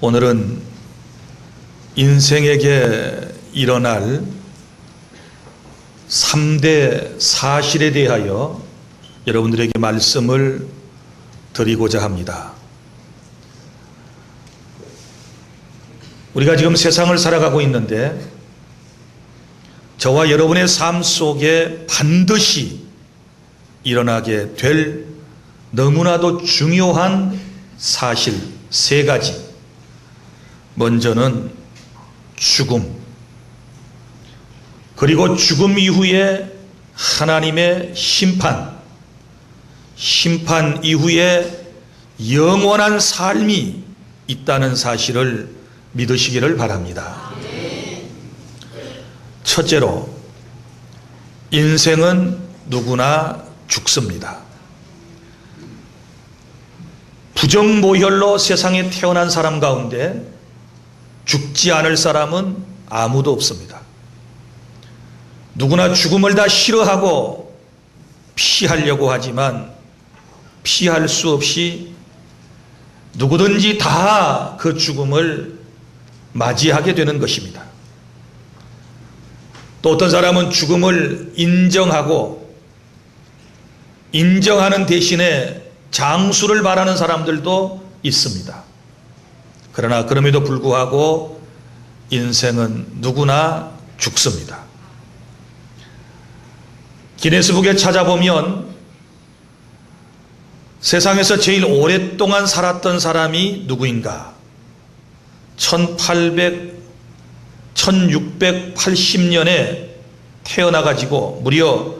오늘은 인생에게 일어날 3대 사실에 대하여 여러분들에게 말씀을 드리고자 합니다. 우리가 지금 세상을 살아가고 있는데 저와 여러분의 삶 속에 반드시 일어나게 될 너무나도 중요한 사실 3가지. 먼저는 죽음, 그리고 죽음 이후에 하나님의 심판 이후에 영원한 삶이 있다는 사실을 믿으시기를 바랍니다. 첫째로, 인생은 누구나 죽습니다. 부정모혈로 세상에 태어난 사람 가운데 죽지 않을 사람은 아무도 없습니다. 누구나 죽음을 다 싫어하고 피하려고 하지만 피할 수 없이 누구든지 다 그 죽음을 맞이하게 되는 것입니다. 또 어떤 사람은 죽음을 인정하는 대신에 장수를 바라는 사람들도 있습니다. 그러나 그럼에도 불구하고 인생은 누구나 죽습니다. 기네스북에 찾아보면 세상에서 제일 오랫동안 살았던 사람이 누구인가? 1680년에 태어나가지고 무려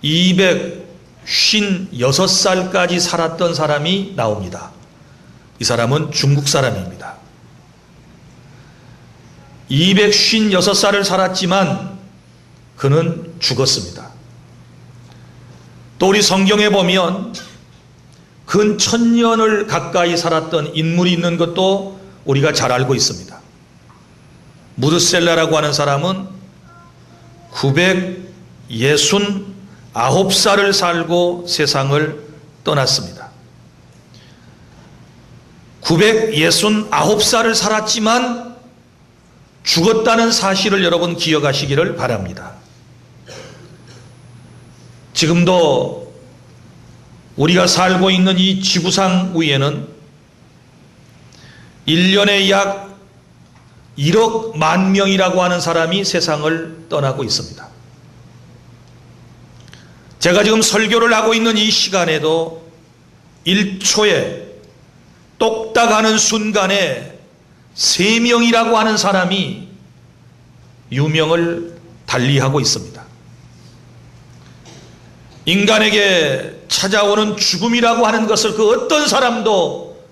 256살까지 살았던 사람이 나옵니다. 이 사람은 중국 사람입니다. 256살을 살았지만 그는 죽었습니다. 또 우리 성경에 보면 근 1000년을 가까이 살았던 인물이 있는 것도 우리가 잘 알고 있습니다. 무드셀라라고 하는 사람은 969살을 살고 세상을 떠났습니다. 969살을 살았지만 죽었다는 사실을 여러분 기억하시기를 바랍니다. 지금도 우리가 살고 있는 이 지구상 위에는 1년에 약 1억 만 명이라고 하는 사람이 세상을 떠나고 있습니다. 제가 지금 설교를 하고 있는 이 시간에도 1초에 똑딱 하는 순간에 3명이라고 하는 사람이 유명을 달리하고 있습니다. 인간에게 찾아오는 죽음이라고 하는 것을 그 어떤 사람도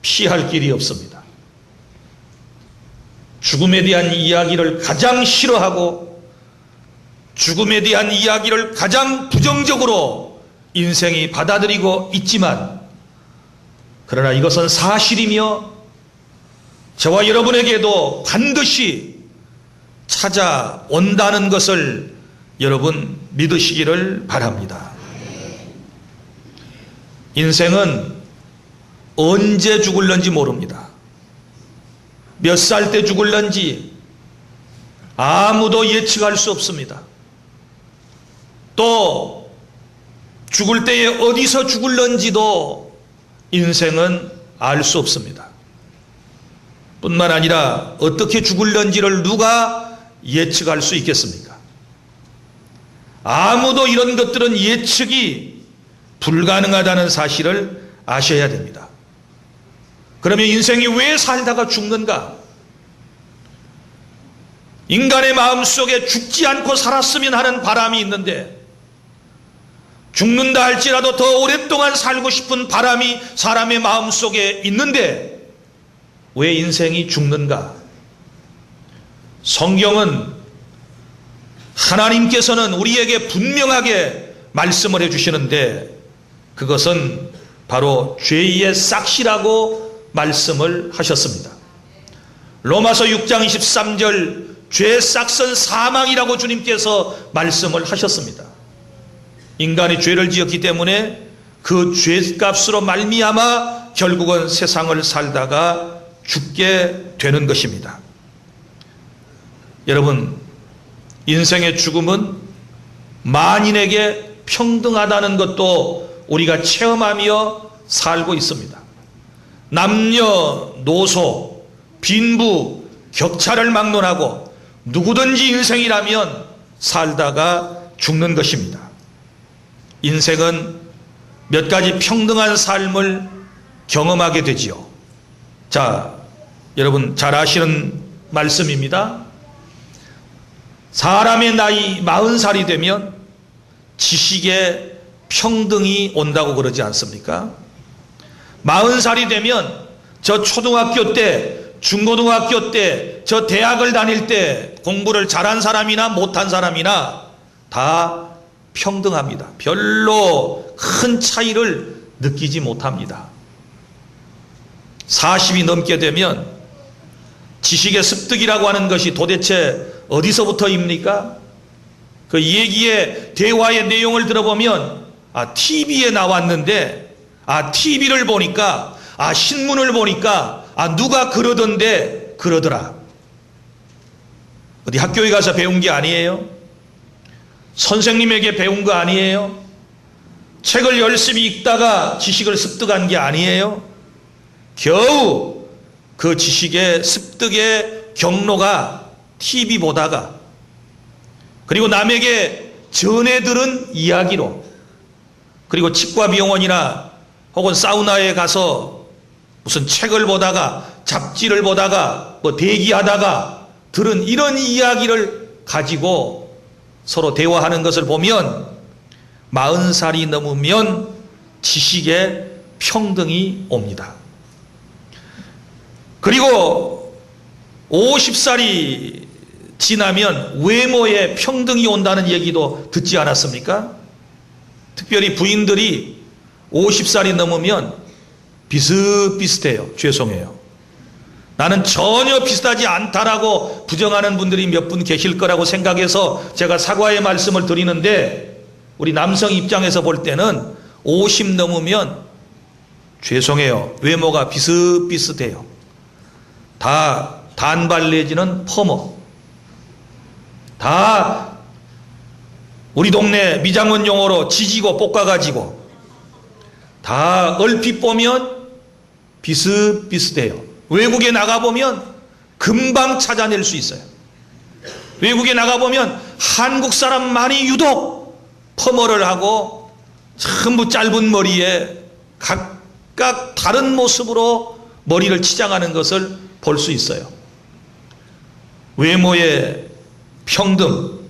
피할 길이 없습니다. 죽음에 대한 이야기를 가장 싫어하고 죽음에 대한 이야기를 가장 부정적으로 인생이 받아들이고 있지만, 그러나 이것은 사실이며 저와 여러분에게도 반드시 찾아온다는 것을 여러분 믿으시기를 바랍니다. 인생은 언제 죽을는지 모릅니다. 몇 살 때 죽을는지 아무도 예측할 수 없습니다. 또 죽을 때에 어디서 죽을는지도 인생은 알 수 없습니다. 뿐만 아니라 어떻게 죽을는지를 누가 예측할 수 있겠습니까? 아무도 이런 것들은 예측이 불가능하다는 사실을 아셔야 됩니다. 그러면 인생이 왜 살다가 죽는가? 인간의 마음속에 죽지 않고 살았으면 하는 바람이 있는데, 죽는다 할지라도 더 오랫동안 살고 싶은 바람이 사람의 마음속에 있는데 왜 인생이 죽는가? 성경은, 하나님께서는 우리에게 분명하게 말씀을 해주시는데 그것은 바로 죄의 싹시라고 말씀을 하셨습니다. 로마서 6장 23절, 죄의 싹은 사망이라고 주님께서 말씀을 하셨습니다. 인간이 죄를 지었기 때문에 그 죄값으로 말미암아 결국은 세상을 살다가 죽게 되는 것입니다. 여러분, 인생의 죽음은 만인에게 평등하다는 것도 우리가 체험하며 살고 있습니다. 남녀, 노소, 빈부, 격차를 막론하고 누구든지 인생이라면 살다가 죽는 것입니다. 인생은 몇 가지 평등한 삶을 경험하게 되지요. 자, 여러분 잘 아시는 말씀입니다. 사람의 나이 40살이 되면 지식의 평등이 온다고 그러지 않습니까? 40살이 되면 저 초등학교 때, 중고등학교 때, 저 대학을 다닐 때 공부를 잘한 사람이나 못한 사람이나 다 평등합니다. 별로 큰 차이를 느끼지 못합니다. 40이 넘게 되면 지식의 습득이라고 하는 것이 도대체 어디서부터입니까? 그 얘기의 대화의 내용을 들어보면 TV에 나왔는데 TV를 보니까 신문을 보니까 누가 그러던데 그러더라. 어디 학교에 가서 배운 게 아니에요? 선생님에게 배운 거 아니에요? 책을 열심히 읽다가 지식을 습득한 게 아니에요? 겨우 그 지식의 습득의 경로가 TV 보다가, 그리고 남에게 전해 들은 이야기로, 그리고 치과 병원이나 혹은 사우나에 가서 무슨 책을 보다가, 잡지를 보다가, 대기하다가 들은 이런 이야기를 가지고 서로 대화하는 것을 보면 40살이 넘으면 지식의 평등이 옵니다. 그리고 50살이 지나면 외모에 평등이 온다는 얘기도 듣지 않았습니까? 특별히 부인들이 50살이 넘으면 비슷비슷해요. 죄송해요. 나는 전혀 비슷하지 않다라고 부정하는 분들이 몇 분 계실 거라고 생각해서 제가 사과의 말씀을 드리는데, 우리 남성 입장에서 볼 때는 50 넘으면 죄송해요. 외모가 비슷비슷해요. 다 단발 내지는 퍼머. 다 우리 동네 미장원 용어로 지지고 볶아가지고 다 얼핏 보면 비슷비슷해요. 외국에 나가보면 금방 찾아낼 수 있어요. 외국에 나가보면 한국 사람만이 유독 퍼머를 하고 전부 짧은 머리에 각각 다른 모습으로 머리를 치장하는 것을 볼 수 있어요. 외모의 평등.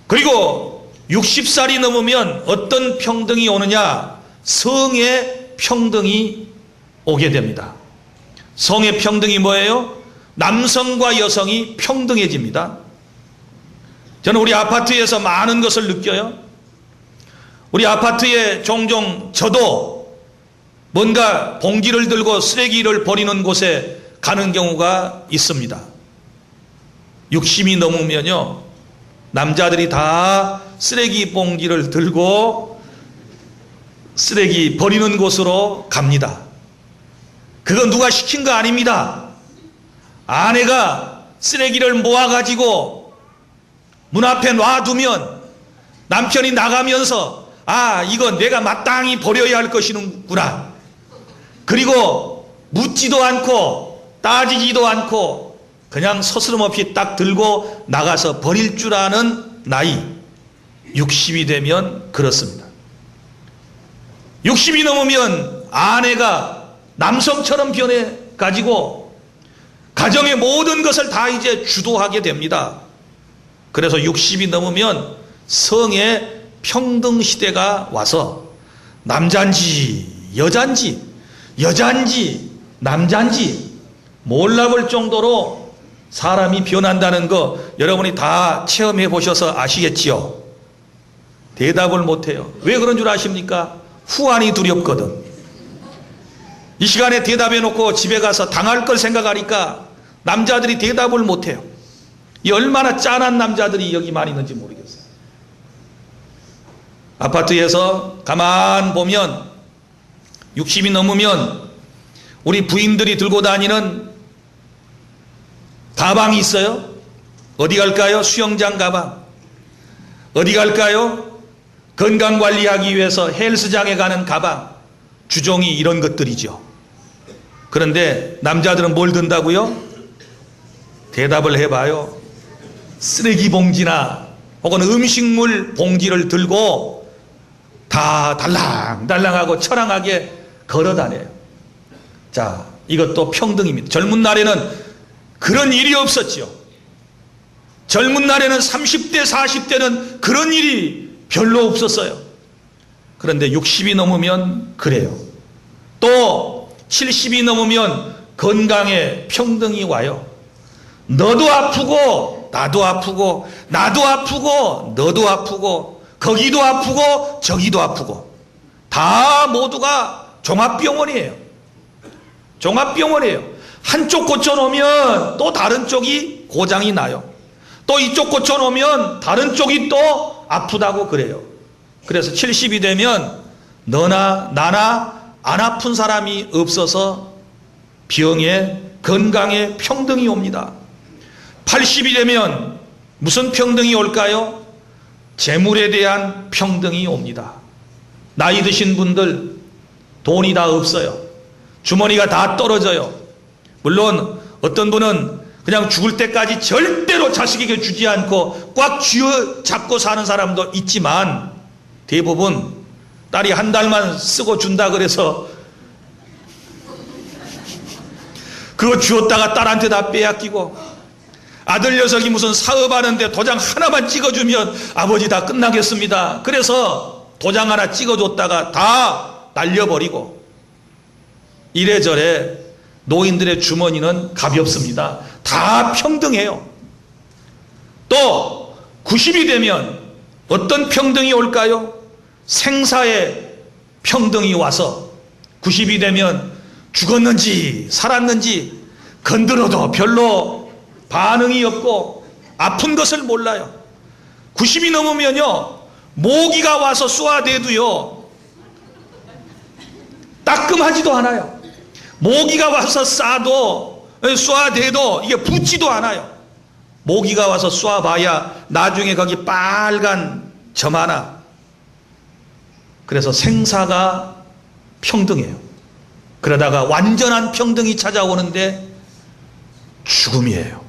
그리고 60살이 넘으면 어떤 평등이 오느냐? 성의 평등이 오게 됩니다. 성의 평등이 뭐예요? 남성과 여성이 평등해집니다. 저는 우리 아파트에서 많은 것을 느껴요. 우리 아파트에 종종 저도 뭔가 봉지를 들고 쓰레기를 버리는 곳에 가는 경우가 있습니다. 60이 넘으면요, 남자들이 다 쓰레기 봉지를 들고 쓰레기 버리는 곳으로 갑니다. 그건 누가 시킨 거 아닙니다. 아내가 쓰레기를 모아가지고 문 앞에 놔두면 남편이 나가면서 이건 내가 마땅히 버려야 할 것이구나. 그리고 묻지도 않고 따지지도 않고 그냥 서스럼없이 딱 들고 나가서 버릴 줄 아는 나이, 60이 되면 그렇습니다. 60이 넘으면 아내가 남성처럼 변해가지고 가정의 모든 것을 다 이제 주도하게 됩니다. 그래서 60이 넘으면 성의 평등 시대가 와서 남잔지 여잔지 남잔지 몰라볼 정도로 사람이 변한다는 거 여러분이 다 체험해 보셔서 아시겠지요? 대답을 못해요. 왜 그런 줄 아십니까? 후환이 두렵거든. 이 시간에 대답해 놓고 집에 가서 당할 걸 생각하니까 남자들이 대답을 못해요. 이 얼마나 짠한 남자들이 여기 많이 있는지 모르겠어요. 아파트에서 가만 보면 60이 넘으면 우리 부인들이 들고 다니는 가방이 있어요. 어디 갈까요? 수영장 가방. 어디 갈까요? 건강관리하기 위해서 헬스장에 가는 가방. 주종이 이런 것들이죠. 그런데 남자들은 뭘 든다고요? 대답을 해봐요. 쓰레기 봉지나 혹은 음식물 봉지를 들고 다 달랑달랑하고 처량하게 걸어 다녀요. 자, 이것도 평등입니다. 젊은 날에는 그런 일이 없었죠. 젊은 날에는 30대, 40대는 그런 일이 별로 없었어요. 그런데 60이 넘으면 그래요. 또 70이 넘으면 건강에 평등이 와요. 너도 아프고 나도 아프고 나도 아프고 너도 아프고 거기도 아프고 저기도 아프고 다 모두가 종합병원이에요. 종합병원이에요. 한쪽 고쳐놓으면 또 다른 쪽이 고장이 나요. 또 이쪽 고쳐놓으면 다른 쪽이 또 아프다고 그래요. 그래서 70이 되면 너나 나나 안 아픈 사람이 없어서 병에 건강에 평등이 옵니다. 80이 되면 무슨 평등이 올까요? 재물에 대한 평등이 옵니다. 나이 드신 분들 돈이 다 없어요. 주머니가 다 떨어져요. 물론 어떤 분은 그냥 죽을 때까지 절대로 자식에게 주지 않고 꽉 쥐어잡고 사는 사람도 있지만 대부분 딸이 한 달만 쓰고 준다 그래서 그거 주었다가 딸한테 다 빼앗기고, 아들 녀석이 무슨 사업하는데 도장 하나만 찍어주면 아버지 다 끝나겠습니다. 그래서 도장 하나 찍어줬다가 다 날려버리고, 이래저래 노인들의 주머니는 가볍습니다. 다 평등해요. 또 90이 되면 어떤 평등이 올까요? 생사의 평등이 와서 90이 되면 죽었는지 살았는지 건드려도 별로 반응이 없고 아픈 것을 몰라요. 90이 넘으면요, 모기가 와서 쏘아대도요 따끔하지도 않아요. 모기가 와서 쏘아대도 이게 붙지도 않아요. 모기가 와서 쏘아봐야 나중에 거기 빨간 점 하나. 그래서 생사가 평등해요. 그러다가 완전한 평등이 찾아오는데 죽음이에요.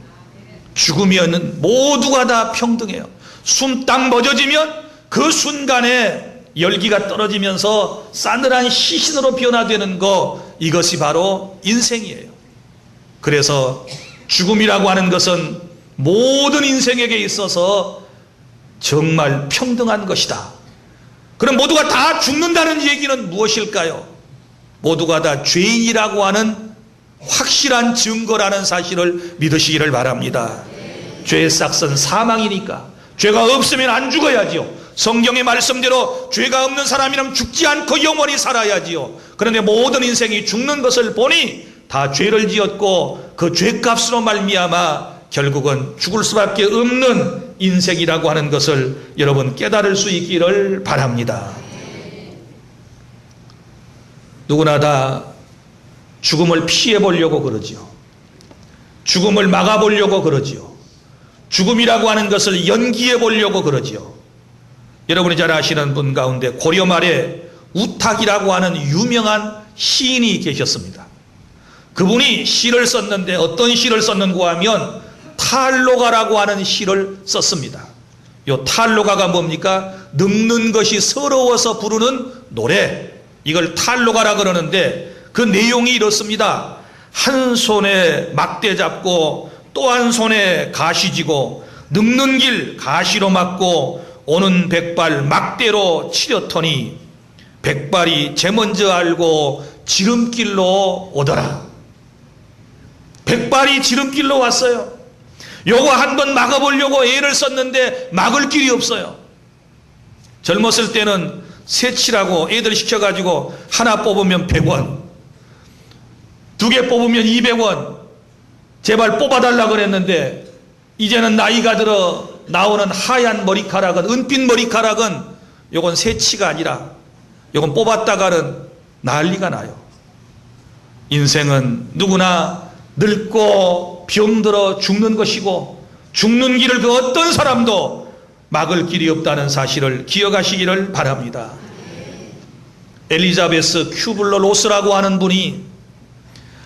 죽으면은 모두가 다 평등해요. 숨 딱 멎어지면 그 순간에 열기가 떨어지면서 싸늘한 시신으로 변화되는 거, 이것이 바로 인생이에요. 그래서 죽음이라고 하는 것은 모든 인생에게 있어서 정말 평등한 것이다. 그럼 모두가 다 죽는다는 얘기는 무엇일까요? 모두가 다 죄인이라고 하는 확실한 증거라는 사실을 믿으시기를 바랍니다. 죄의 싹은 사망이니까 죄가 없으면 안 죽어야지요. 성경의 말씀대로 죄가 없는 사람이라면 죽지 않고 영원히 살아야지요. 그런데 모든 인생이 죽는 것을 보니 다 죄를 지었고 그 죄값으로 말미암아 결국은 죽을 수밖에 없는 인생이라고 하는 것을 여러분 깨달을 수 있기를 바랍니다. 누구나 다 죽음을 피해 보려고 그러지요. 죽음을 막아 보려고 그러지요. 죽음이라고 하는 것을 연기해 보려고 그러지요. 여러분이 잘 아시는 분 가운데 고려 말에 우탁이라고 하는 유명한 시인이 계셨습니다. 그분이 시를 썼는데 어떤 시를 썼는고 하면 탈로가라고 하는 시를 썼습니다. 요 탈로가가 뭡니까? 늙는 것이 서러워서 부르는 노래, 이걸 탈로가라 그러는데 그 내용이 이렇습니다. 한 손에 막대 잡고 또 한 손에 가시 쥐고 늙는 길 가시로 막고 오는 백발 막대로 치렸더니 백발이 제 먼저 알고 지름길로 오더라. 백발이 지름길로 왔어요. 요거 한번 막아보려고 애를 썼는데 막을 길이 없어요. 젊었을 때는 새치라고 애들 시켜가지고 하나 뽑으면 100원, 2개 뽑으면 200원 제발 뽑아달라 그랬는데, 이제는 나이가 들어 나오는 하얀 머리카락은, 은빛 머리카락은 요건 새치가 아니라 요건 뽑았다가는 난리가 나요. 인생은 누구나 늙고 병들어 죽는 것이고 죽는 길을 그 어떤 사람도 막을 길이 없다는 사실을 기억하시기를 바랍니다. 엘리자베스 큐블러 로스라고 하는 분이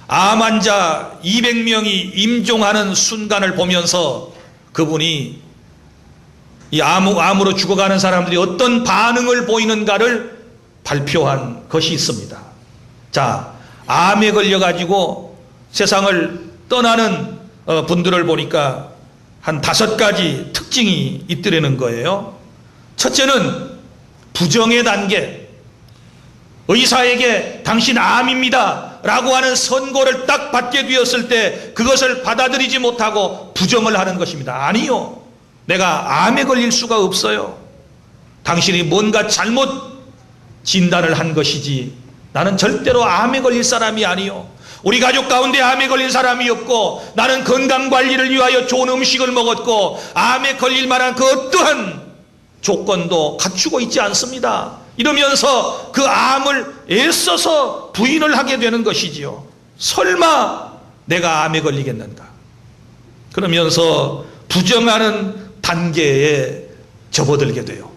암 환자 200명이 임종하는 순간을 보면서 그분이 이 암으로 죽어가는 사람들이 어떤 반응을 보이는가를 발표한 것이 있습니다. 자, 암에 걸려가지고 세상을 떠나는 분들을 보니까 한 5가지 특징이 있더라는 거예요. 첫째는 부정의 단계. 의사에게 당신 암입니다 라고 하는 선고를 딱 받게 되었을 때 그것을 받아들이지 못하고 부정을 하는 것입니다. 아니요, 내가 암에 걸릴 수가 없어요. 당신이 뭔가 잘못 진단을 한 것이지 나는 절대로 암에 걸릴 사람이 아니요, 우리 가족 가운데 암에 걸린 사람이 없고 나는 건강관리를 위하여 좋은 음식을 먹었고 암에 걸릴 만한 그 어떠한 조건도 갖추고 있지 않습니다. 이러면서 그 암을 애써서 부인을 하게 되는 것이지요. 설마 내가 암에 걸리겠는가? 그러면서 부정하는 단계에 접어들게 돼요.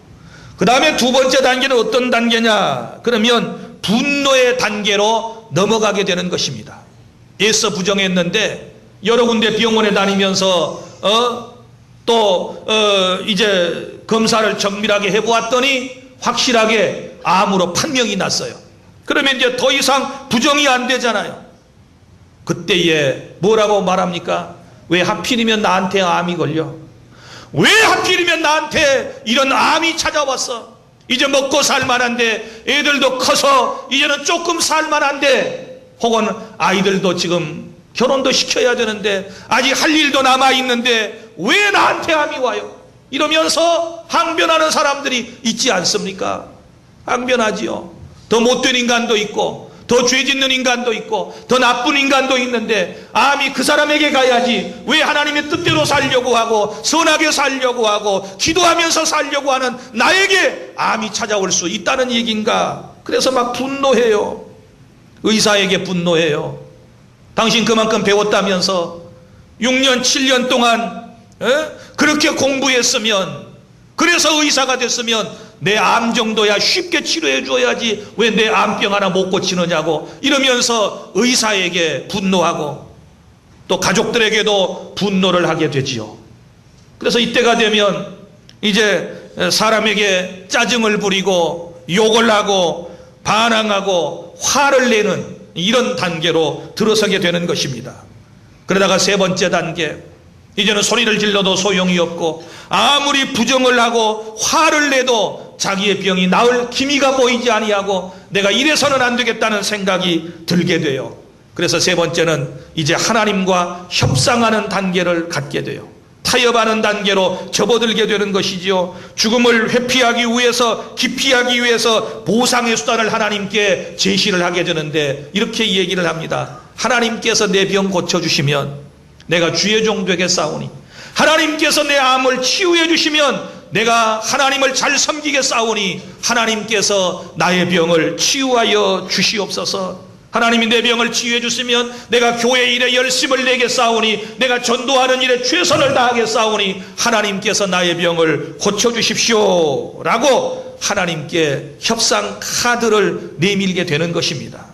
그 다음에 두 번째 단계는 어떤 단계냐? 그러면 분노의 단계로 넘어가게 되는 것입니다. 애써 부정했는데 여러 군데 병원에 다니면서 이제 검사를 정밀하게 해보았더니 확실하게 암으로 판명이 났어요. 그러면 이제 더 이상 부정이 안 되잖아요. 그때에 뭐라고 말합니까? 왜 하필이면 나한테 암이 걸려? 왜 하필이면 나한테 이런 암이 찾아왔어? 이제 먹고 살만한데, 애들도 커서 이제는 조금 살만한데, 혹은 아이들도 지금 결혼도 시켜야 되는데 아직 할 일도 남아있는데 왜 나한테 암이 와요? 이러면서 항변하는 사람들이 있지 않습니까? 항변하지요. 더 못된 인간도 있고 더 죄짓는 인간도 있고 더 나쁜 인간도 있는데 암이 그 사람에게 가야지 왜 하나님의 뜻대로 살려고 하고 선하게 살려고 하고 기도하면서 살려고 하는 나에게 암이 찾아올 수 있다는 얘기인가? 그래서 막 분노해요. 의사에게 분노해요. 당신 그만큼 배웠다면서 6년 7년 동안 그렇게 공부했으면, 그래서 의사가 됐으면 내 암 정도야 쉽게 치료해 줘야지 왜 내 암병 하나 못 고치느냐고 이러면서 의사에게 분노하고 또 가족들에게도 분노를 하게 되지요. 그래서 이때가 되면 이제 사람에게 짜증을 부리고 욕을 하고 반항하고 화를 내는 이런 단계로 들어서게 되는 것입니다. 그러다가 세 번째 단계, 이제는 소리를 질러도 소용이 없고 아무리 부정을 하고 화를 내도 자기의 병이 나을 기미가 보이지 아니하고 내가 이래서는 안 되겠다는 생각이 들게 돼요. 그래서 세 번째는 이제 하나님과 협상하는 단계를 갖게 돼요. 타협하는 단계로 접어들게 되는 것이지요. 죽음을 회피하기 위해서, 기피하기 위해서 보상의 수단을 하나님께 제시를 하게 되는데 이렇게 얘기를 합니다. 하나님께서 내 병 고쳐주시면 내가 주의 종 되겠사오니, 하나님께서 내 암을 치유해 주시면 내가 하나님을 잘 섬기겠사오니 하나님께서 나의 병을 치유하여 주시옵소서. 하나님이 내 병을 치유해 주시면 내가 교회 일에 열심을 내겠사오니, 내가 전도하는 일에 최선을 다하겠사오니 하나님께서 나의 병을 고쳐주십시오 라고 하나님께 협상 카드를 내밀게 되는 것입니다.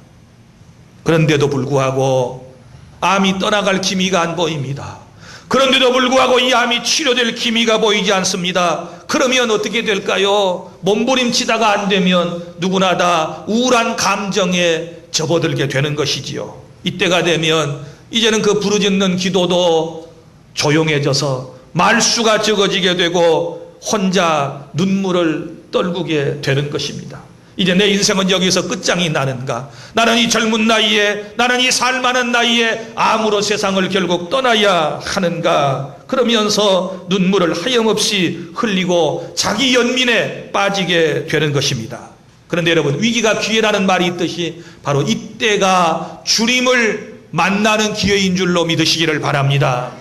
그런데도 불구하고 암이 떠나갈 기미가 안 보입니다. 그런데도 불구하고 이 암이 치료될 기미가 보이지 않습니다. 그러면 어떻게 될까요? 몸부림치다가 안 되면 누구나 다 우울한 감정에 접어들게 되는 것이지요. 이때가 되면 이제는 그 부르짖는 기도도 조용해져서 말수가 적어지게 되고 혼자 눈물을 떨구게 되는 것입니다. 이제 내 인생은 여기서 끝장이 나는가? 나는 이 젊은 나이에, 나는 이 살만한 나이에 암으로 세상을 결국 떠나야 하는가? 그러면서 눈물을 하염없이 흘리고 자기 연민에 빠지게 되는 것입니다. 그런데 여러분, 위기가 기회라는 말이 있듯이 바로 이때가 주님을 만나는 기회인 줄로 믿으시기를 바랍니다.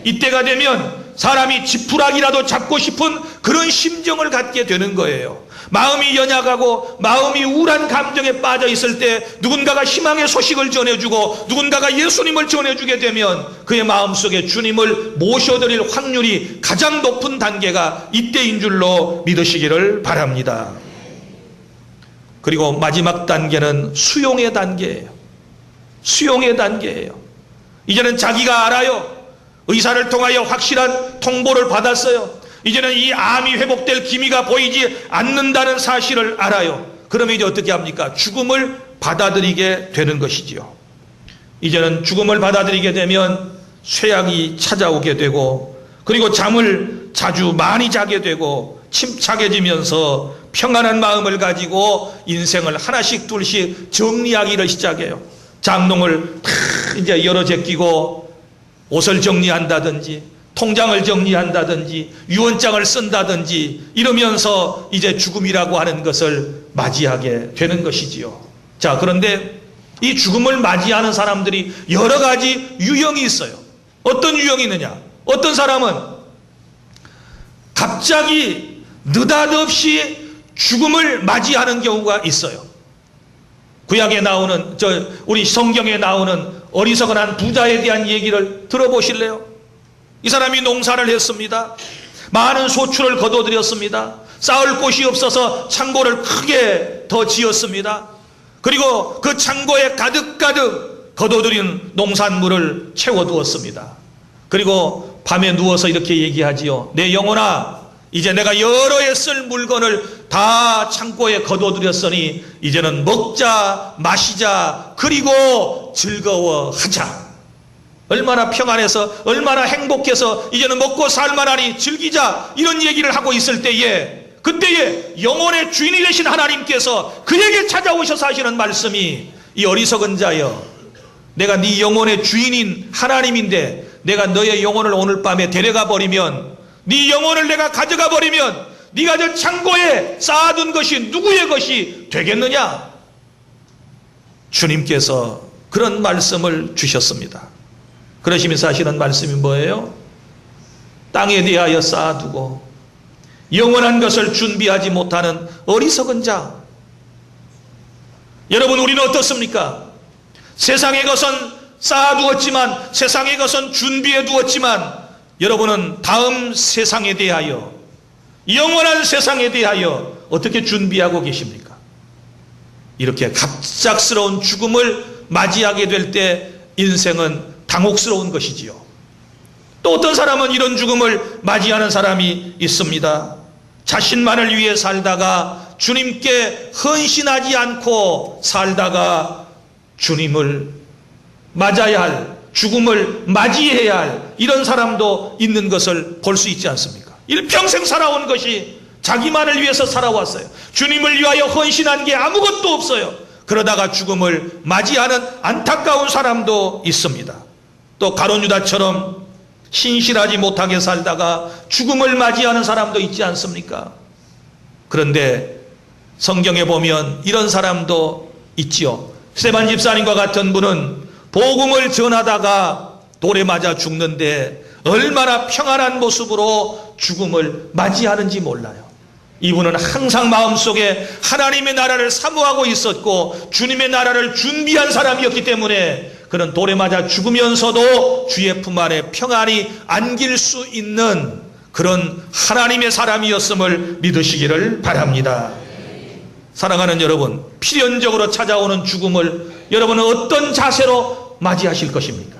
이때가 되면 사람이 지푸라기라도 잡고 싶은 그런 심정을 갖게 되는 거예요. 마음이 연약하고 마음이 우울한 감정에 빠져 있을 때 누군가가 희망의 소식을 전해주고 누군가가 예수님을 전해주게 되면 그의 마음속에 주님을 모셔드릴 확률이 가장 높은 단계가 이때인 줄로 믿으시기를 바랍니다. 그리고 마지막 단계는 수용의 단계예요. 수용의 단계예요. 이제는 자기가 알아요. 의사를 통하여 확실한 통보를 받았어요. 이제는 이 암이 회복될 기미가 보이지 않는다는 사실을 알아요. 그러면 이제 어떻게 합니까? 죽음을 받아들이게 되는 것이지요. 이제는 죽음을 받아들이게 되면 쇠약이 찾아오게 되고, 그리고 잠을 자주 많이 자게 되고 침착해지면서 평안한 마음을 가지고 인생을 하나씩 둘씩 정리하기를 시작해요. 장롱을 다 이제 열어 제끼고 옷을 정리한다든지 통장을 정리한다든지 유언장을 쓴다든지 이러면서 이제 죽음이라고 하는 것을 맞이하게 되는 것이지요. 자, 그런데 이 죽음을 맞이하는 사람들이 여러 가지 유형이 있어요. 어떤 유형이 있느냐? 어떤 사람은 갑자기 느닷없이 죽음을 맞이하는 경우가 있어요. 구약에 나오는 우리 성경에 나오는 어리석은 한 부자에 대한 얘기를 들어보실래요? 이 사람이 농사를 했습니다. 많은 소출을 거둬들였습니다. 쌓을 곳이 없어서 창고를 크게 더 지었습니다. 그리고 그 창고에 가득가득 거둬들인 농산물을 채워두었습니다. 그리고 밤에 누워서 이렇게 얘기하지요. 내 영혼아, 이제 내가 여러 해 쓸 물건을 다 창고에 거둬들였으니 이제는 먹자 마시자 그리고 즐거워하자. 얼마나 평안해서 얼마나 행복해서 이제는 먹고 살만하니 즐기자, 이런 얘기를 하고 있을 때에 그때에 영혼의 주인이 되신 하나님께서 그에게 찾아오셔서 하시는 말씀이, 이 어리석은 자여, 내가 네 영혼의 주인인 하나님인데 내가 너의 영혼을 오늘 밤에 데려가 버리면, 네 영혼을 내가 가져가 버리면 네가 저 창고에 쌓아둔 것이 누구의 것이 되겠느냐? 주님께서 그런 말씀을 주셨습니다. 그러시면서 하시는 말씀이 뭐예요? 땅에 대하여 쌓아두고 영원한 것을 준비하지 못하는 어리석은 자. 여러분, 우리는 어떻습니까? 세상의 것은 쌓아두었지만, 세상의 것은 준비해 두었지만, 여러분은 다음 세상에 대하여, 영원한 세상에 대하여 어떻게 준비하고 계십니까? 이렇게 갑작스러운 죽음을 맞이하게 될 때 인생은 당혹스러운 것이지요. 또 어떤 사람은 이런 죽음을 맞이하는 사람이 있습니다. 자신만을 위해 살다가 주님께 헌신하지 않고 살다가 주님을 맞아야 할, 죽음을 맞이해야 할 이런 사람도 있는 것을 볼 수 있지 않습니까? 일평생 살아온 것이 자기만을 위해서 살아왔어요. 주님을 위하여 헌신한 게 아무것도 없어요. 그러다가 죽음을 맞이하는 안타까운 사람도 있습니다. 또 가룟 유다처럼 신실하지 못하게 살다가 죽음을 맞이하는 사람도 있지 않습니까? 그런데 성경에 보면 이런 사람도 있지요. 스데반 집사님과 같은 분은 복음을 전하다가 돌에 맞아 죽는데 얼마나 평안한 모습으로 죽음을 맞이하는지 몰라요. 이분은 항상 마음속에 하나님의 나라를 사모하고 있었고 주님의 나라를 준비한 사람이었기 때문에 그는 돌에 맞아 죽으면서도 주의 품 안에 평안히 안길 수 있는 그런 하나님의 사람이었음을 믿으시기를 바랍니다. 사랑하는 여러분, 필연적으로 찾아오는 죽음을 여러분은 어떤 자세로 맞이하실 것입니까?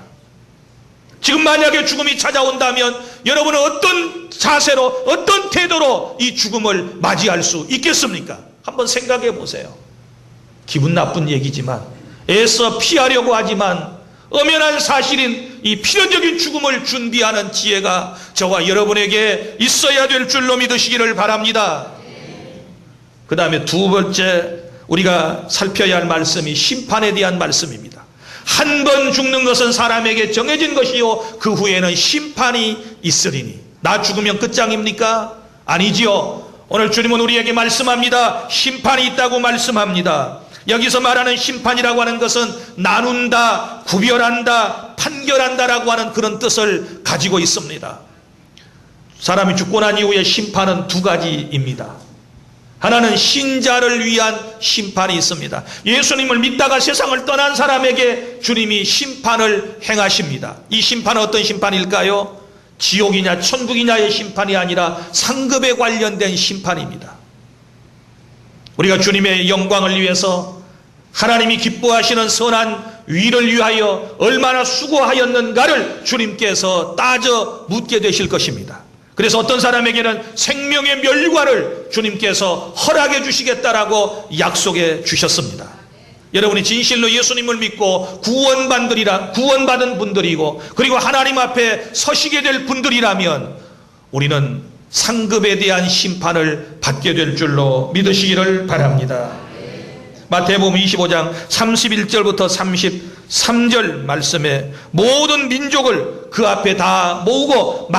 지금 만약에 죽음이 찾아온다면 여러분은 어떤 자세로, 어떤 태도로 이 죽음을 맞이할 수 있겠습니까? 한번 생각해 보세요. 기분 나쁜 얘기지만, 애써 피하려고 하지만 엄연한 사실인 이 필연적인 죽음을 준비하는 지혜가 저와 여러분에게 있어야 될 줄로 믿으시기를 바랍니다. 그 다음에 두 번째 우리가 살펴야 할 말씀이 심판에 대한 말씀입니다. 한 번 죽는 것은 사람에게 정해진 것이요 그 후에는 심판이 있으리니. 나 죽으면 끝장입니까? 아니지요. 오늘 주님은 우리에게 말씀합니다. 심판이 있다고 말씀합니다. 여기서 말하는 심판이라고 하는 것은 나눈다, 구별한다, 판결한다라고 하는 그런 뜻을 가지고 있습니다. 사람이 죽고 난 이후에 심판은 두 가지입니다. 하나는 신자를 위한 심판이 있습니다. 예수님을 믿다가 세상을 떠난 사람에게 주님이 심판을 행하십니다. 이 심판은 어떤 심판일까요? 지옥이냐 천국이냐의 심판이 아니라 상급에 관련된 심판입니다. 우리가 주님의 영광을 위해서 하나님이 기뻐하시는 선한 위를 위하여 얼마나 수고하였는가를 주님께서 따져 묻게 되실 것입니다. 그래서 어떤 사람에게는 생명의 멸관을 주님께서 허락해 주시겠다라고 약속해 주셨습니다. 여러분이 진실로 예수님을 믿고 구원받은 분들이고 그리고 하나님 앞에 서시게 될 분들이라면 우리는 상급에 대한 심판을 받게 될 줄로 믿으시기를 바랍니다. 마태복음 25장 31절부터 33절 말씀에 모든 민족을 그 앞에 다 모으고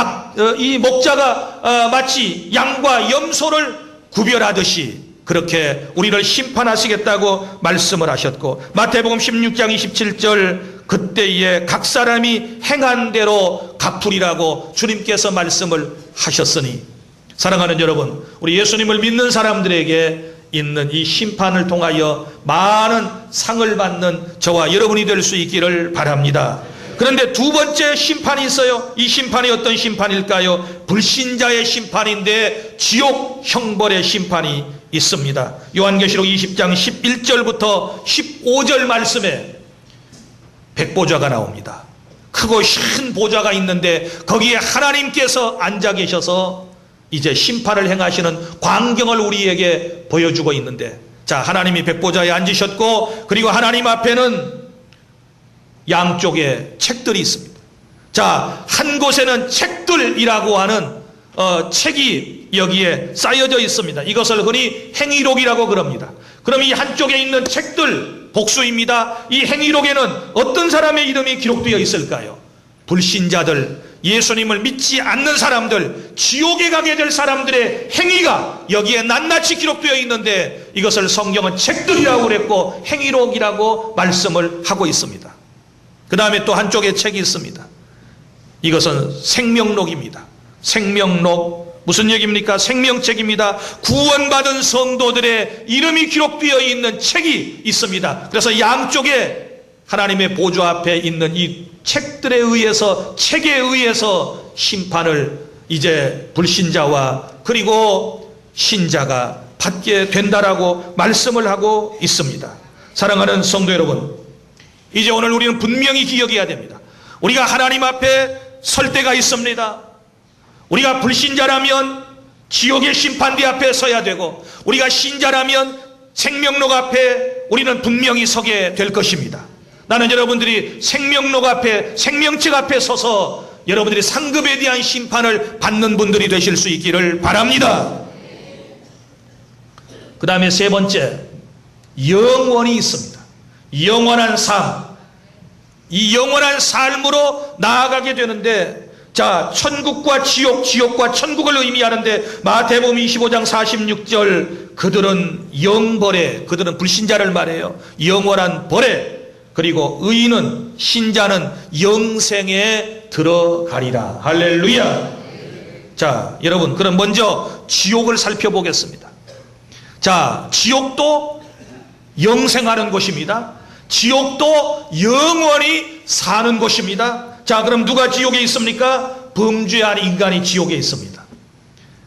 이 목자가 마치 양과 염소를 구별하듯이 그렇게 우리를 심판하시겠다고 말씀을 하셨고, 마태복음 16장 27절 그때에 각 사람이 행한 대로 갚으리라고 주님께서 말씀을 하셨으니, 사랑하는 여러분, 우리 예수님을 믿는 사람들에게 있는 이 심판을 통하여 많은 상을 받는 저와 여러분이 될 수 있기를 바랍니다. 그런데 두 번째 심판이 있어요. 이 심판이 어떤 심판일까요? 불신자의 심판인데 지옥 형벌의 심판이 있습니다. 요한계시록 20장 11절부터 15절 말씀에 백보좌가 나옵니다. 크고 큰 보좌가 있는데 거기에 하나님께서 앉아 계셔서 이제 심판을 행하시는 광경을 우리에게 보여주고 있는데, 자, 하나님이 백보좌에 앉으셨고 그리고 하나님 앞에는 양쪽에 책들이 있습니다. 자, 한 곳에는 책들이라고 하는 책이 여기에 쌓여져 있습니다. 이것을 흔히 행위록이라고 그럽니다. 그럼 이 한쪽에 있는 책들 복수입니다. 이 행위록에는 어떤 사람의 이름이 기록되어 있을까요? 불신자들, 예수님을 믿지 않는 사람들, 지옥에 가게 될 사람들의 행위가 여기에 낱낱이 기록되어 있는데 이것을 성경은 책들이라고 그랬고 행위록이라고 말씀을 하고 있습니다. 그 다음에 또 한쪽에 책이 있습니다. 이것은 생명록입니다. 생명록, 무슨 얘기입니까? 생명책입니다. 구원받은 성도들의 이름이 기록되어 있는 책이 있습니다. 그래서 양쪽에 하나님의 보좌 앞에 있는 이 책들에 의해서, 책에 의해서 심판을 이제 불신자와 그리고 신자가 받게 된다라고 말씀을 하고 있습니다. 사랑하는 성도 여러분, 이제 오늘 우리는 분명히 기억해야 됩니다. 우리가 하나님 앞에 설 때가 있습니다. 우리가 불신자라면 지옥의 심판대 앞에 서야 되고, 우리가 신자라면 생명록 앞에 우리는 분명히 서게 될 것입니다. 나는 여러분들이 생명록 앞에, 생명책 앞에 서서 여러분들이 상급에 대한 심판을 받는 분들이 되실 수 있기를 바랍니다. 그 다음에 세 번째, 영원이 있습니다. 영원한 삶. 이 영원한 삶으로 나아가게 되는데, 자, 천국과 지옥, 지옥과 천국을 의미하는데 마태복음 25장 46절 그들은 영벌에, 그들은 불신자를 말해요. 영원한 벌에, 그리고 의인은, 신자는 영생에 들어가리라. 할렐루야. 자, 여러분, 그럼 먼저 지옥을 살펴보겠습니다. 자, 지옥도 영생하는 곳입니다. 지옥도 영원히 사는 곳입니다. 자, 그럼 누가 지옥에 있습니까? 범죄한 인간이 지옥에 있습니다.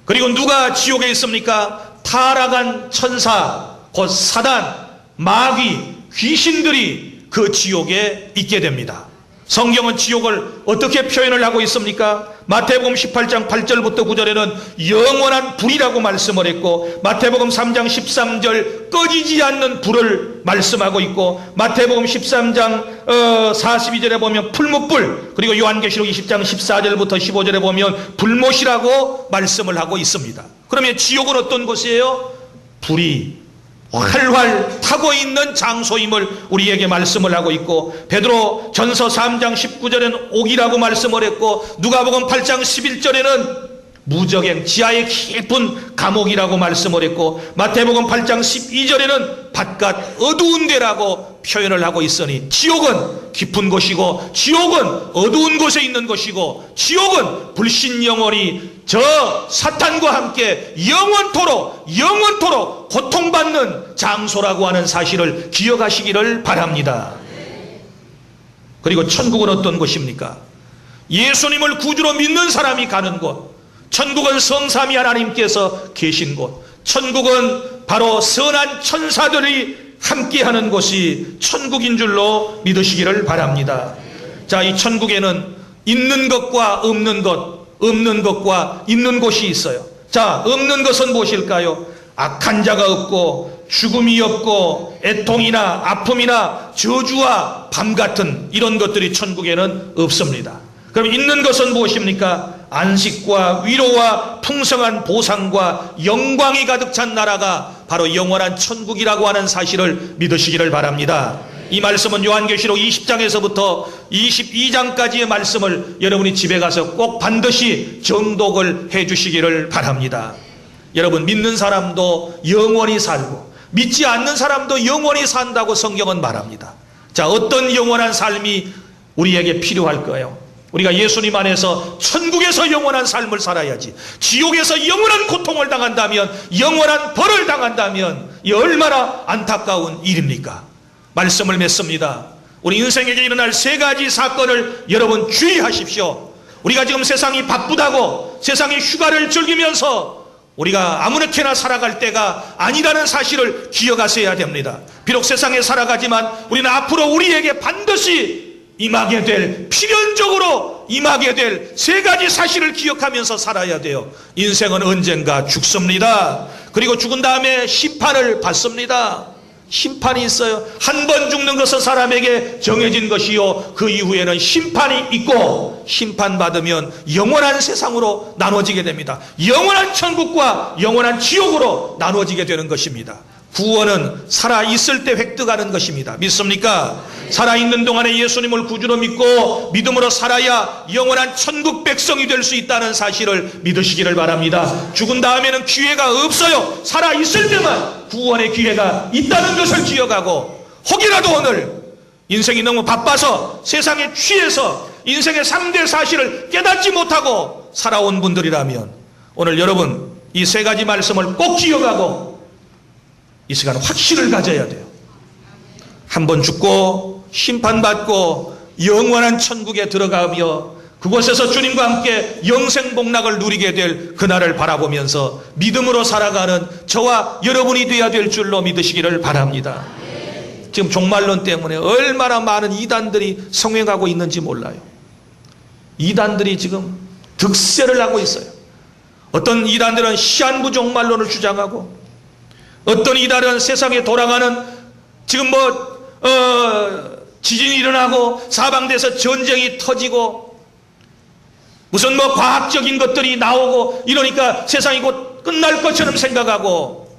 그리고 누가 지옥에 있습니까? 타락한 천사, 곧 사단, 마귀, 귀신들이 그 지옥에 있게 됩니다. 성경은 지옥을 어떻게 표현을 하고 있습니까? 마태복음 18장 8절부터 9절에는 영원한 불이라고 말씀을 했고, 마태복음 3장 13절 꺼지지 않는 불을 말씀하고 있고, 마태복음 13장 42절에 보면 풀무불, 그리고 요한계시록 20장 14절부터 15절에 보면 불못이라고 말씀을 하고 있습니다. 그러면 지옥은 어떤 곳이에요? 불이 활활 타고 있는 장소임을 우리에게 말씀을 하고 있고, 베드로 전서 3장 19절에는 옥이라고 말씀을 했고, 누가복음 8장 11절에는 무적행, 지하의 깊은 감옥이라고 말씀을 했고, 마태복음 8장 12절에는 바깥 어두운 데라고 표현을 하고 있으니, 지옥은 깊은 곳이고 지옥은 어두운 곳에 있는 것이고 지옥은 불신 영혼이 저 사탄과 함께 영원토록 고통받는 장소라고 하는 사실을 기억하시기를 바랍니다. 그리고 천국은 어떤 곳입니까? 예수님을 구주로 믿는 사람이 가는 곳. 천국은 성삼위 하나님께서 계신 곳. 천국은 바로 선한 천사들이 함께하는 곳이 천국인 줄로 믿으시기를 바랍니다. 자, 이 천국에는 있는 것과 없는 것, 없는 것과 있는 곳이 있어요. 자, 없는 것은 무엇일까요? 악한 자가 없고 죽음이 없고 애통이나 아픔이나 저주와 밤 같은 이런 것들이 천국에는 없습니다. 그럼 있는 것은 무엇입니까? 안식과 위로와 풍성한 보상과 영광이 가득 찬 나라가 바로 영원한 천국이라고 하는 사실을 믿으시기를 바랍니다. 이 말씀은 요한계시록 20장에서부터 22장까지의 말씀을 여러분이 집에 가서 꼭 반드시 정독을 해 주시기를 바랍니다. 여러분, 믿는 사람도 영원히 살고 믿지 않는 사람도 영원히 산다고 성경은 말합니다. 자, 어떤 영원한 삶이 우리에게 필요할까요? 우리가 예수님 안에서 천국에서 영원한 삶을 살아야지, 지옥에서 영원한 고통을 당한다면, 영원한 벌을 당한다면 이 얼마나 안타까운 일입니까? 말씀을 맺습니다. 우리 인생에게 일어날 세 가지 사건을 여러분 주의하십시오. 우리가 지금 세상이 바쁘다고 세상의 휴가를 즐기면서 우리가 아무렇게나 살아갈 때가 아니라는 사실을 기억하셔야 됩니다. 비록 세상에 살아가지만 우리는 앞으로 우리에게 반드시 임하게 될, 필연적으로 임하게 될 세 가지 사실을 기억하면서 살아야 돼요. 인생은 언젠가 죽습니다. 그리고 죽은 다음에 심판을 받습니다. 심판이 있어요. 한 번 죽는 것은 사람에게 정해진 것이요, 그 이후에는 심판이 있고, 심판받으면 영원한 세상으로 나눠지게 됩니다. 영원한 천국과 영원한 지옥으로 나눠지게 되는 것입니다. 구원은 살아있을 때 획득하는 것입니다. 믿습니까? 살아있는 동안에 예수님을 구주로 믿고 믿음으로 살아야 영원한 천국 백성이 될 수 있다는 사실을 믿으시기를 바랍니다. 죽은 다음에는 기회가 없어요. 살아있을 때만 구원의 기회가 있다는 것을 기억하고, 혹이라도 오늘 인생이 너무 바빠서 세상에 취해서 인생의 3대 사실을 깨닫지 못하고 살아온 분들이라면 오늘 여러분 이 세 가지 말씀을 꼭 기억하고 이 시간 확신을 가져야 돼요. 한 번 죽고 심판받고 영원한 천국에 들어가며 그곳에서 주님과 함께 영생복락을 누리게 될 그날을 바라보면서 믿음으로 살아가는 저와 여러분이 되어야 될 줄로 믿으시기를 바랍니다. 지금 종말론 때문에 얼마나 많은 이단들이 성행하고 있는지 몰라요. 이단들이 지금 득세를 하고 있어요. 어떤 이단들은 시한부 종말론을 주장하고, 어떤 이단은 세상에 돌아가는 지금 지진이 일어나고 사방대에서 전쟁이 터지고 무슨 과학적인 것들이 나오고 이러니까 세상이 곧 끝날 것처럼 생각하고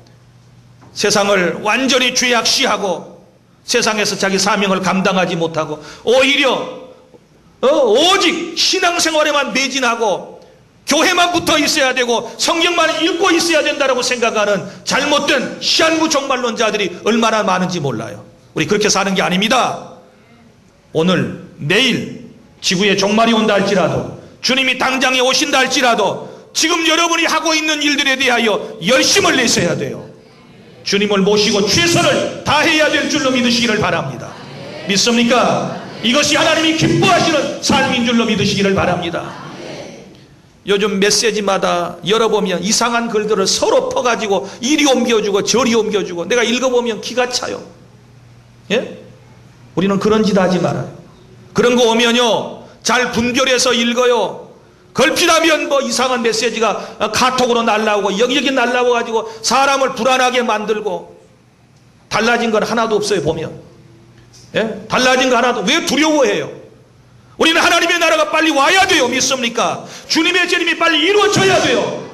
세상을 완전히 죄악시하고 세상에서 자기 사명을 감당하지 못하고 오히려 오직 신앙생활에만 매진하고 교회만 붙어 있어야 되고 성경만 읽고 있어야 된다고 생각하는 잘못된 시한부 종말론자들이 얼마나 많은지 몰라요. 우리 그렇게 사는 게 아닙니다. 오늘 내일 지구에 종말이 온다 할지라도, 주님이 당장에 오신다 할지라도 지금 여러분이 하고 있는 일들에 대하여 열심을 내셔야 돼요. 주님을 모시고 최선을 다해야 될 줄로 믿으시기를 바랍니다. 믿습니까? 이것이 하나님이 기뻐하시는 삶인 줄로 믿으시기를 바랍니다. 요즘 메시지마다 열어보면 이상한 글들을 서로 퍼가지고 이리 옮겨주고 저리 옮겨주고 내가 읽어보면 기가 차요. 예? 우리는 그런 짓 하지 말아요. 그런 거 오면요 잘 분별해서 읽어요. 걸핏하면 이상한 메시지가 카톡으로 날라오고 여기저기 날라와 가지고 사람을 불안하게 만들고, 달라진 건 하나도 없어요. 보면 달라진 거 하나도. 왜 두려워해요? 우리는 하나님의 나라가 빨리 와야 돼요. 믿습니까? 주님의 재림이 빨리 이루어져야 돼요.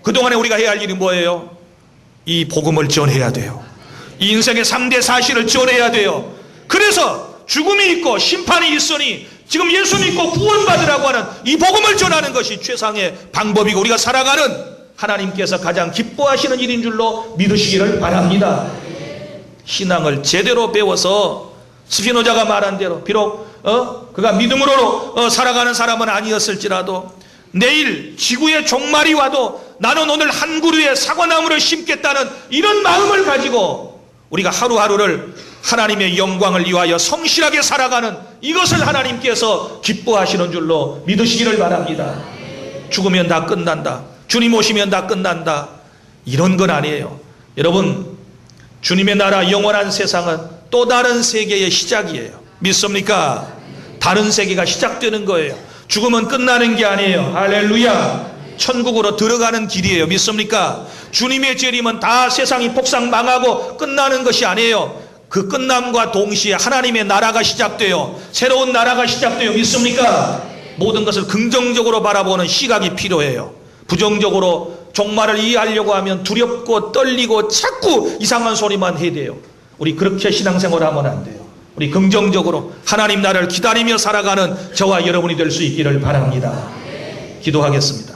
그동안에 우리가 해야 할 일이 뭐예요? 이 복음을 전해야 돼요. 이 인생의 3대 사실을 전해야 돼요. 그래서 죽음이 있고 심판이 있으니 지금 예수 믿고 구원받으라고 하는 이 복음을 전하는 것이 최상의 방법이고 우리가 살아가는 하나님께서 가장 기뻐하시는 일인 줄로 믿으시기를 바랍니다. 신앙을 제대로 배워서 스피노자가 말한 대로 비록 그가 믿음으로 살아가는 사람은 아니었을지라도 내일 지구의 종말이 와도 나는 오늘 한 그루의 사과나무를 심겠다는 이런 마음을 가지고 우리가 하루하루를 하나님의 영광을 위하여 성실하게 살아가는 이것을 하나님께서 기뻐하시는 줄로 믿으시기를 바랍니다. 죽으면 다 끝난다. 주님 오시면 다 끝난다. 이런 건 아니에요. 여러분, 주님의 나라 영원한 세상은 또 다른 세계의 시작이에요. 믿습니까? 다른 세계가 시작되는 거예요. 죽으면 끝나는 게 아니에요. 할렐루야. 천국으로 들어가는 길이에요. 믿습니까? 주님의 재림은 다 세상이 폭삭 망하고 끝나는 것이 아니에요. 그 끝남과 동시에 하나님의 나라가 시작돼요. 새로운 나라가 시작돼요. 믿습니까? 모든 것을 긍정적으로 바라보는 시각이 필요해요. 부정적으로 종말을 이해하려고 하면 두렵고 떨리고 자꾸 이상한 소리만 해야 돼요. 우리 그렇게 신앙생활을 하면 안 돼요. 우리 긍정적으로 하나님 나라를 기다리며 살아가는 저와 여러분이 될 수 있기를 바랍니다. 기도하겠습니다.